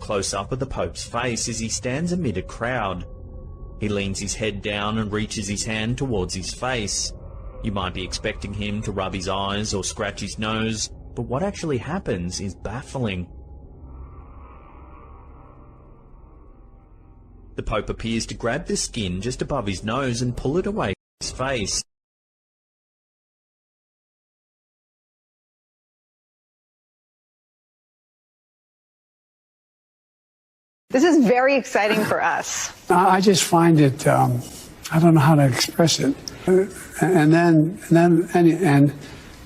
close-up of the Pope's face as he stands amid a crowd. He leans his head down and reaches his hand towards his face. You might be expecting him to rub his eyes or scratch his nose, but what actually happens is baffling. The Pope appears to grab the skin just above his nose and pull it away from his face. This is very exciting for us. I just find it, I don't know how to express it. And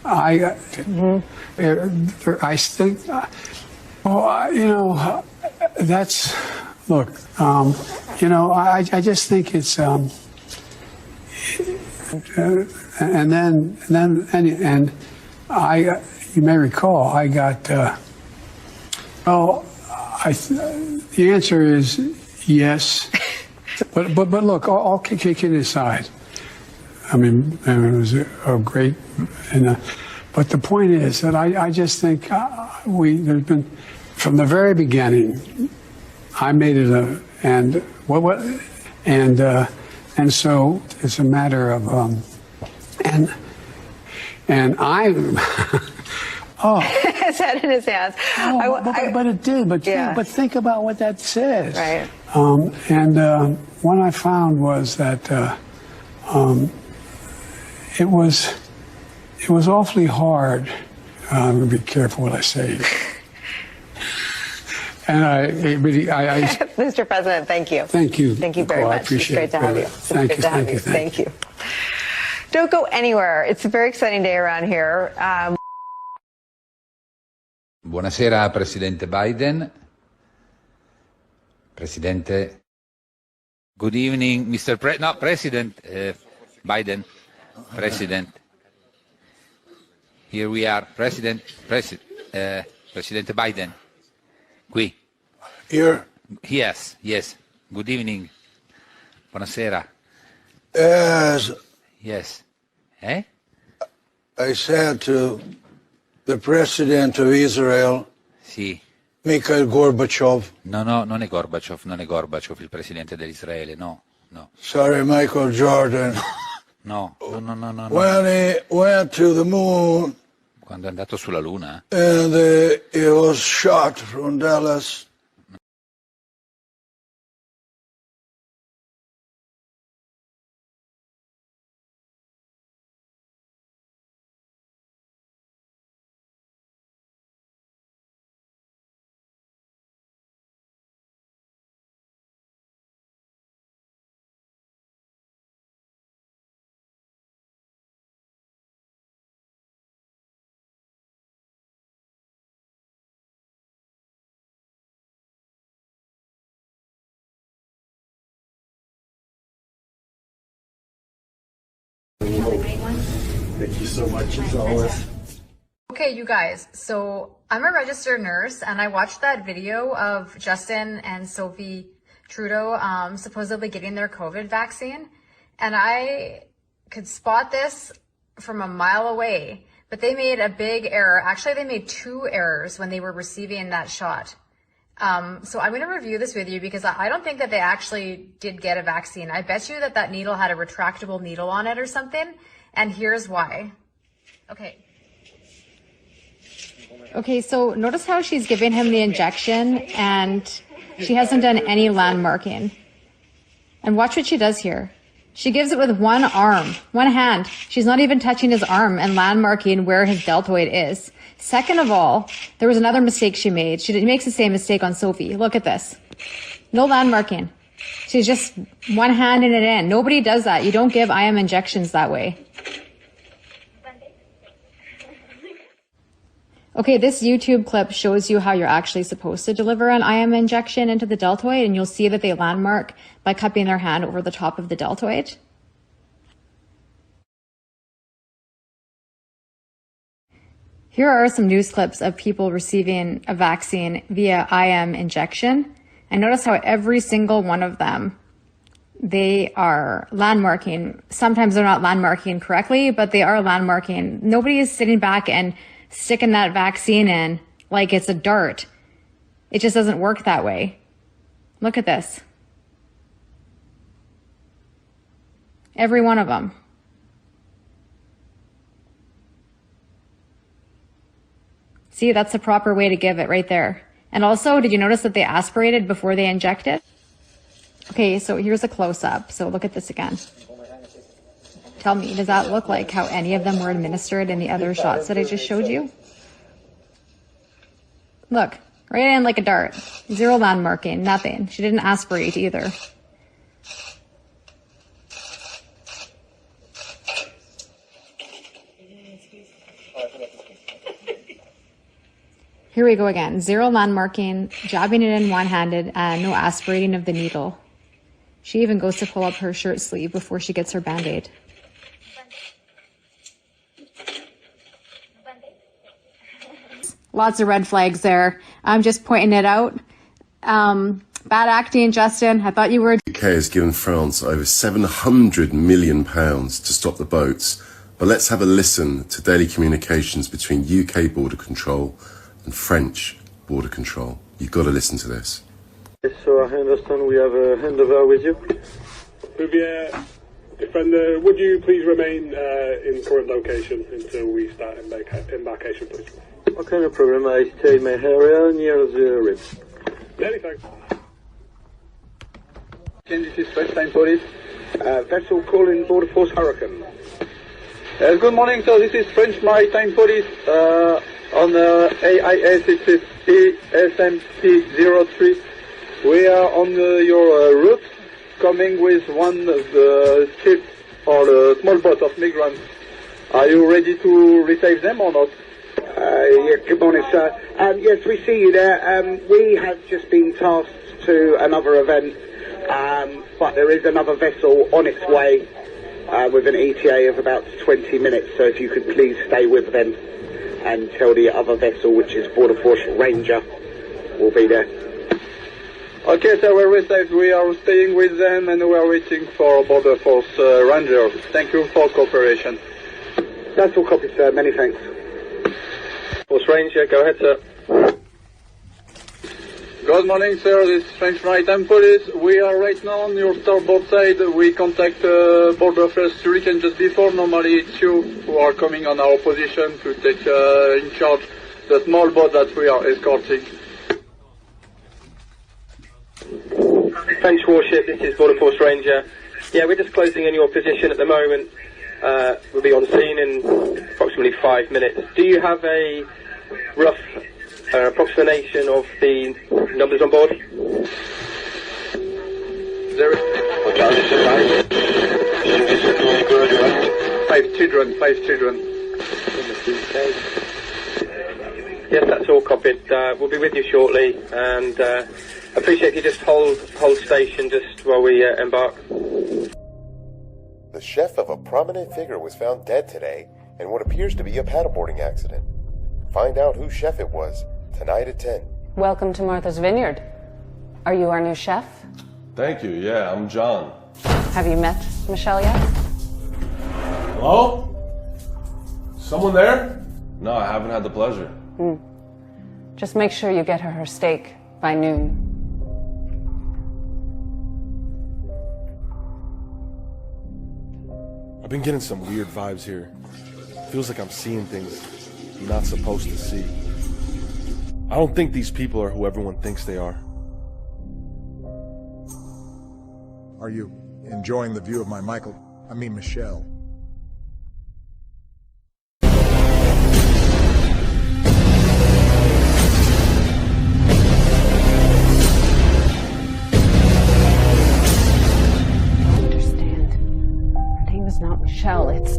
I think, you know, that's, look, you know, I just think it's, and you may recall, I got, the answer is yes, but look, all kicking aside. I mean, it was a great, but the point is that I just think there's been from the very beginning. I made it and so it's a matter of and I. Oh. His head in his hands. Oh, but it did. But yeah. But think about what that says. Right. What I found was that it was awfully hard. I'm going to be careful what I say. And Mr. President, thank you. Thank you. Thank you very much. I appreciate it's great to have you. Thank you. Don't go anywhere. It's a very exciting day around here. Buonasera, Presidente Biden. Presidente. Good evening, Mr. President Biden. President. Here we are, Presidente Biden. Qui. Here? Yes. Good evening. Buonasera. Yes. Eh? I said to the President of Israel, sì. Mikhail Gorbachev. No, non è Gorbachev il Presidente dell'Israele, no. Sorry, Michael Jordan. No. When he went to the moon. Quando è andato sulla Luna. And he was shot from Dallas. Thank you so much, as always. Okay, you guys, so I'm a registered nurse and I watched that video of Justin and Sophie Trudeau supposedly getting their COVID vaccine, and I could spot this from a mile away, but they made a big error. Actually, they made two errors when they were receiving that shot. So I'm going to review this with you because I don't think that they actually did get a vaccine. I bet you that needle had a retractable needle on it or something, and here's why. Okay, so notice how she's giving him the injection and she hasn't done any landmarking. And watch what she does here. She gives it with one arm, one hand. She's not even touching his arm and landmarking where his deltoid is. Second of all, there was another mistake she made. She makes the same mistake on Sophie. Look at this. No landmarking. She's just one handing it in. Nobody does that. You don't give IM injections that way. Okay, this YouTube clip shows you how you're actually supposed to deliver an IM injection into the deltoid, and you'll see that they landmark by cupping their hand over the top of the deltoid. Here are some news clips of people receiving a vaccine via IM injection. And notice how every single one of them, they are landmarking. Sometimes they're not landmarking correctly, but they are landmarking. Nobody is sitting back and sticking that vaccine in like it's a dart. It just doesn't work that way. Look at this. Every one of them. See, that's the proper way to give it right there. And also, did you notice that they aspirated before they injected? Okay, so here's a close-up. So look at this again. Tell me, does that look like how any of them were administered in the other shots that I just showed you? Look, right in like a dart. Zero landmarking, nothing. She didn't aspirate either. Here we go again. Zero landmarking, jabbing it in one-handed, and no aspirating of the needle. She even goes to pull up her shirt sleeve before she gets her Band-Aid. Lots of red flags there. I'm just pointing it out. Bad acting, Justin. I thought you were... The UK has given France over £700 million to stop the boats. But let's have a listen to daily communications between UK border control and French border control. You've got to listen to this. Yes, so I understand we have a handover with you. Defender, would you please remain in current location until we start embarkation, please? Okay, no problem. I stay in my area near the ribs. Many thanks. This is French Time Police. Vessel calling Border Force Hurricane. Good morning, sir. This is French Maritime Police on AIS SMC03. We are on your route, coming with one of the ships or the small boat of migrants. Are you ready to receive them or not? Yes, good morning, sir. Yes, we see you there. We have just been tasked to another event, but there is another vessel on its way with an ETA of about 20 minutes, so if you could please stay with them and tell the other vessel, which is Border Force Ranger, will be there. Okay, sir, we're received. We are staying with them and we are waiting for Border Force Ranger. Thank you for cooperation. That's all copy, sir. Many thanks. Force Ranger, go ahead, sir. Good morning, sir. This is French Maritime Police. We are right now on your starboard side. We contact Border Affairs Hurricane just before. Normally it's you who are coming on our position to take in charge the small boat that we are escorting. French warship, this is Border Force Ranger. Yeah, we're just closing in your position at the moment. We'll be on scene in approximately 5 minutes. Do you have a rough approximation of the numbers on board? There is 5 children. Yes, that's all copied. We'll be with you shortly, and appreciate you just hold station just while we embark. The chef of a prominent figure was found dead today in what appears to be a paddleboarding accident. Find out whose chef it was tonight at 10. Welcome to Martha's Vineyard. Are you our new chef? Thank you. Yeah, I'm John. Have you met Michelle yet? Hello? Someone there? No, I haven't had the pleasure. Just make sure you get her steak by noon. I've been getting some weird vibes here. Feels like I'm seeing things I'm not supposed to see. I don't think these people are who everyone thinks they are. Are you enjoying the view of my Michelle? Not Michelle, it's...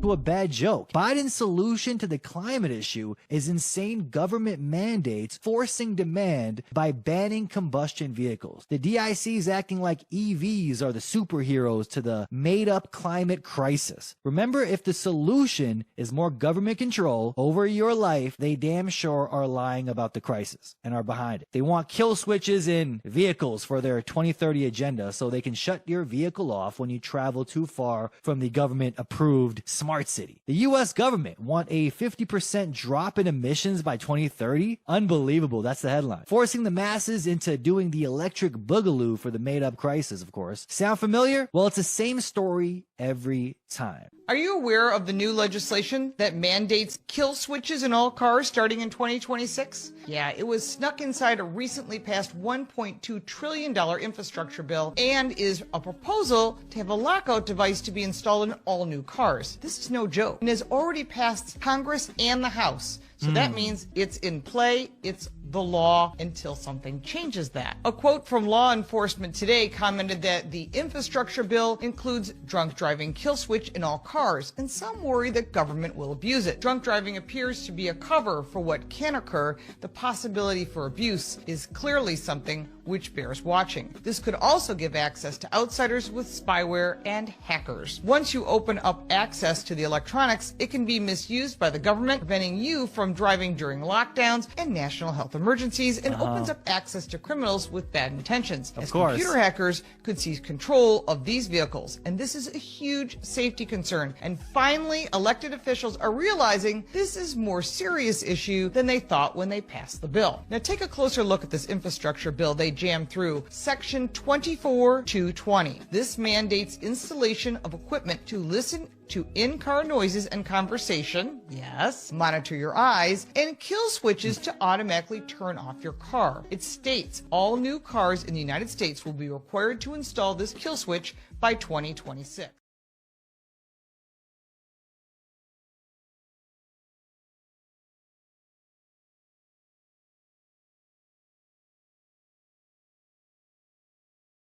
To a bad joke. Biden's solution to the climate issue is insane government mandates forcing demand by banning combustion vehicles. The DIC is acting like EVs are the superheroes to the made-up climate crisis. Remember, if the solution is more government control over your life, they damn sure are lying about the crisis and are behind it. They want kill switches in vehicles for their 2030 agenda so they can shut your vehicle off when you travel too far from the government-approved smart smart city. The US government want a 50% drop in emissions by 2030. Unbelievable. That's the headline. Forcing the masses into doing the electric boogaloo for the made-up crisis, of course. Sound familiar? Well, it's the same story every time. Are you aware of the new legislation that mandates kill switches in all cars starting in 2026? Yeah, it was snuck inside a recently passed $1.2 trillion infrastructure bill and is a proposal to have a lockout device to be installed in all new cars. This is no joke and has already passed Congress and the House. So that means it's in play, it's the law until something changes that. A quote from law enforcement today commented that the infrastructure bill includes drunk driving kill switch in all cars, and some worry that government will abuse it. Drunk driving appears to be a cover for what can occur. The possibility for abuse is clearly something which bears watching. This could also give access to outsiders with spyware and hackers. Once you open up access to the electronics, it can be misused by the government, preventing you from driving during lockdowns and national health emergencies, and opens up access to criminals with bad intentions. Of course. Computer hackers could seize control of these vehicles, and this is a huge safety concern. And finally, elected officials are realizing this is a more serious issue than they thought when they passed the bill. Now take a closer look at this infrastructure bill they jammed through. Section 24220. This mandates installation of equipment to listen to in-car noises and conversation, yes, monitor your eyes, and kill switches to automatically turn off your car. It states all new cars in the United States will be required to install this kill switch by 2026.